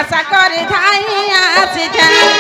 আশা করে ধাই আসে যায়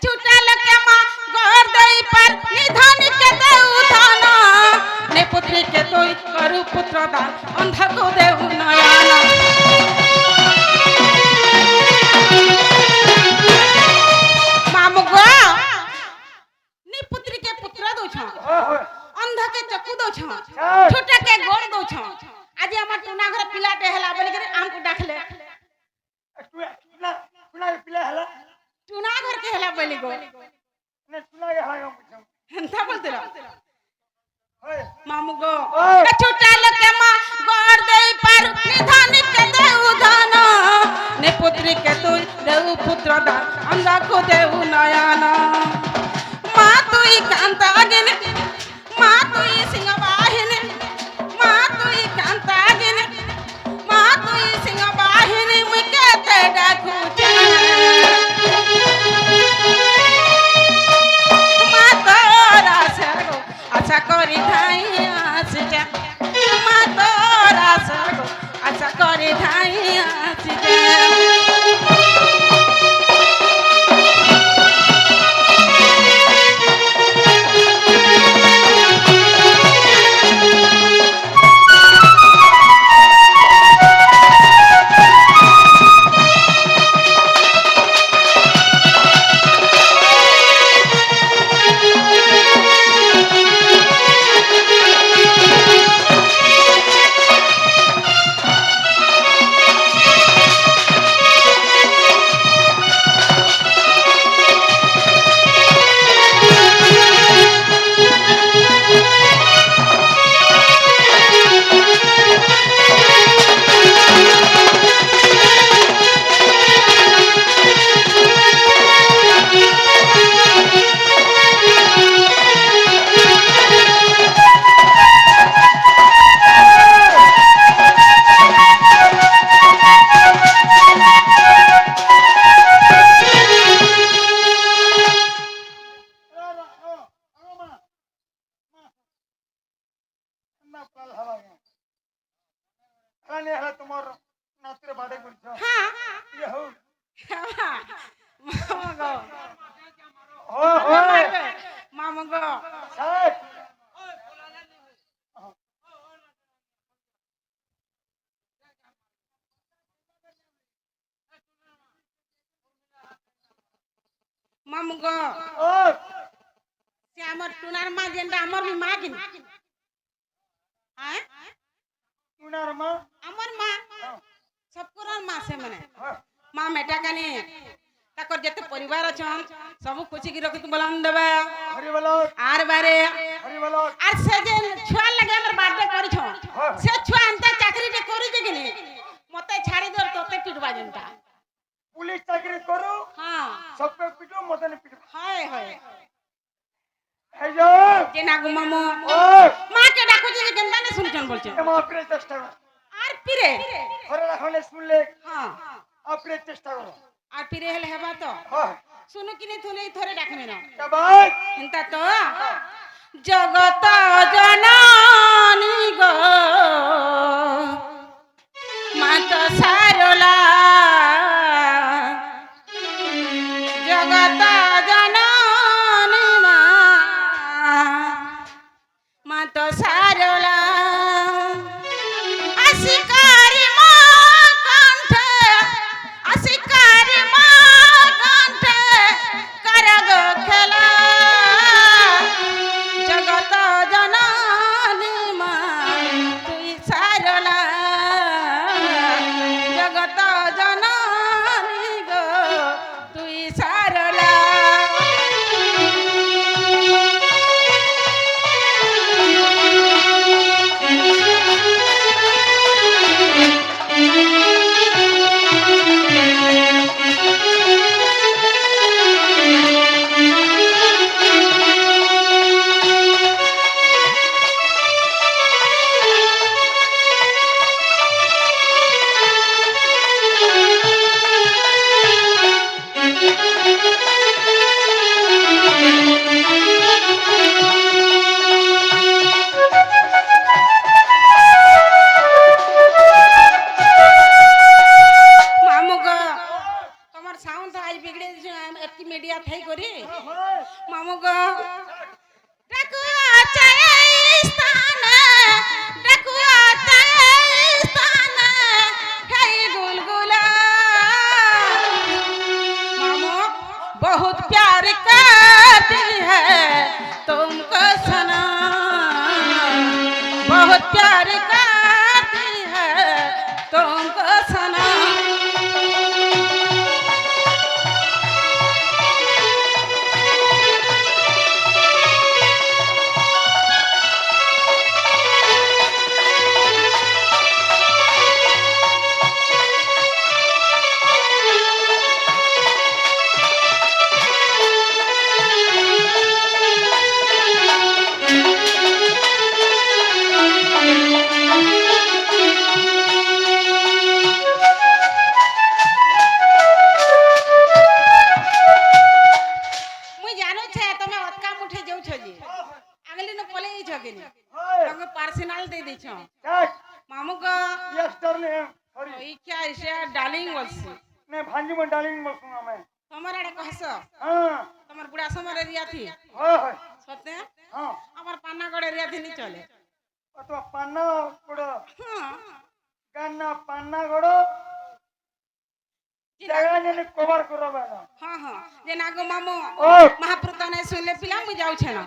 छूटा लगे माँ गोर दई पर निधन के देउ धन ने पुत्री के तोई करु पुत्र दान अंध को देउ नयन मामु गो ने पुत्री के पुत्र दो छ अंध के चकु दो छ छूटा के गोर दो छ आज हमर टुना घर पिलाटे हला बोले के हमको डाखले टुना पिला हला टुना घर के हला बोली गो ने टुना के हला हंता बोलते रहो मामू गो छूटा लगे मां गोर देई पर निधन के देउ धन ने पुत्री के तू देउ पुत्र दान अंगा को देउ नयन मां तुई कांता अगन मां तुई सिंहवाहिनी मां तुई कांता अगन मां तुई सिंहवाहिनी मुके ते डाकू आशा करी धाई आसी जा माँ तोरा सगो आशा करी धाई आसी जा मामू गो से हमर टुनार मां जेंडा हमर भी मां किन हैं टुनार मां हमर मां सबकर मां से मने मां मेटा कने ताकर जते परिवार अछन सब खुशी की रखि तू बलन देबे हरि बोलो आर बारे हरि बोलो आर से जे छुआ लगे हमर बर्थडे करि छ से छुआ अंत चाकरी जे करि जे किने मते छाड़ी दर तोते पिटवा जनता पुलिस चाकरी करू हां सब पे पिटो मते ने पिटो हाय हाय हे जो এ নাগু মামু ও মা কে ডাকো যে কেনটা না শুনছন বলছে এমা আপনি চেষ্টা করো আর পিরে ঘরে রাখলে শুনলে হ্যাঁ আপনি চেষ্টা করো আর পিরে হেলে হেবা তো হ্যাঁ শুনু কিনে থলে থরে ডাকবে না ভাই এন্তা তো জগত জননী গো মা তো সারলা জগত জননী মা তো সারলা আশিকারি মা কণ্ঠে আশিকারি মা কণ্ঠে করগ খেলা জগত জননী মা তুই সারলা জগত জননী গো তুই সারলা মামু গো তোমার সাউন্ড আজ বিগড়ে দিছো একটি মিডিয়া থাই করি মামু গো ডাকু চাই স্থানে ডাকু চাই স্থানে হেই গুলগুলা मामो बहुत प्यार करती है तुमको सना बहुत प्यार करती है तुमको सना मुई जानो छे तमे अतका मुठे जाउ छ जे আগলি ন পলে ই ছকেনি তকে পার্সোনাল দে দিছ মামু গো यस्टर ने सॉरी ওই কি আইছে ডার্লিং বলছি ने भांजी में डालिंग बसुंगा मैं তোমার আড়ে কহস हां তোমার বুড়া সমর এরিয়া থি हां हां সত্যি हां আমার পান্নাগড় এরিয়া থি নি চলে तो पन्ना कोड़ হ্যাঁ गाना पन्ना कोड़ जगह ने कवर करो बेना হ্যাঁ হ্যাঁ যে নাগো মামু ओ মহাপ্রতানে শুনলে পিলা মুই যাউছে না